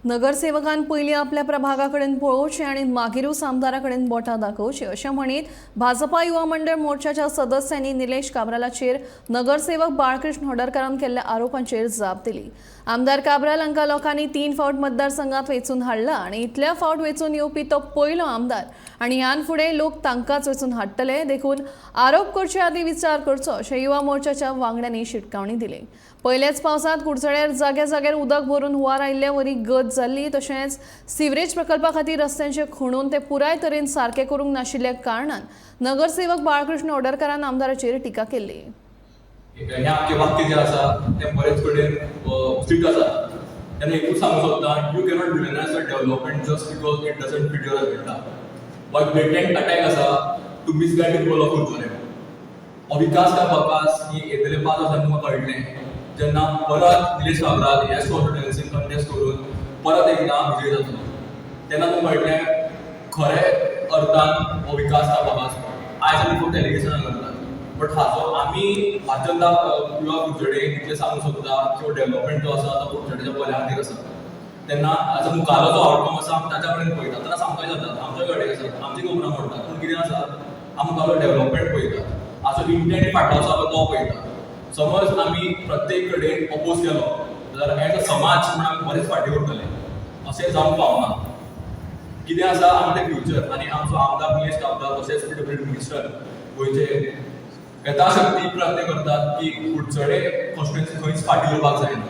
नगरसेवकान पयलीं आपल्या प्रभागाकडेन पळोवचें आनी मागीरूच आमदाराकडेन बोटां दाखोवचीं अशें म्हणीत भाजपा युवा मंडळ मोर्चाच्या सदस्यांनी निलेश काब्रालाचेर नगरसेवक बाळकृष्ण हडरकरान केल्ल्या आरोपांचेर जाप दिली। आमदार काब्राल हांकां लोकांनी 3 फावट मतदारसंघात वेंचून हाडला आनी इतल्या फावट वेंचून येवपी तो पयलो आमदार आनी ह्यान फुडें लोक तांकांच वेंचून हाडटले, देखून आरोप करचे आदी विचार करचो अशें युवा मोर्चाच्या वांगड्यांनी शिटकावणी दिली। पयल्याच पावसांत कुडचड्यार जाग्या जाग्यार उदक भरून हुंवार आयिल्ल्या वरी गत जाल्ली, तशेंच सिवरेज प्रकल्पा खातीर रस्त्यांचे खणून ते पुराय तरेन सारके करूंक नाशिल्ल्या कारणान नगरसेवक बाळकृष्ण हडरकरान आमदाराचेर टिका केल्ली। हे आमचे वाक्य जे आसा ते बरेच कडेन स्ट्रिक्ट आसा। तेन्ना एकूच सांगूंक सोदता, you cannot villainize a development just because it doesn't fit your agenda. But blatant attack आसा to misguide people of Kudchade. हो विकास करपाक ही येतले 5 वर्सांनी म्हाका कळटलें जेन्ना परत निलेश काब्राल ह्या कॉन्स्टिट्युएन्सीन कंटेस्ट करून परत एकदा विजय जातलो, तेन्ना तुमकां कळटलें खरे अर्थान हो विकास करपाक आसता। आयज आमी फक्त एलिगेशनां करतात, बट हाचो आमी भाजपा युवा कुडचडे इतलें सांगूंक सोदता की डेव्हलपमेंट जो आसा तो कुडचड्याच्या बऱ्या खातीर आसा। तेन्ना हाचो मुखारलो जो आउटकम आसा आमी ताच्या कडेन पळयतात, तेन्ना सांगपाक जाता आमच्या कडेन आसा, आमची खबरां म्हणटात, पूण कितें आसा आमी मुखारलो डेव्हलपमेंट पळयतात, हाचो इंटेंट फाटलो आसा तो पळयतात। समज आमी प्रत्येक कडेन अपोज केलो जाल्यार एज अ समाज म्हण आमी बरेच फाटीं उरतले, अशें जावंक पावना। कितें आसा आमचें फ्युचर आनी आमचो आमदार निलेश काब्राल तशेंच पीडब्ल्यूडी मिनिस्टर गोंयचे यथाशक्ती प्रयत्न करतात की कुडचडे कॉन्स्टिट्युएन्सी खंयच फाटीं उरपाक जायना।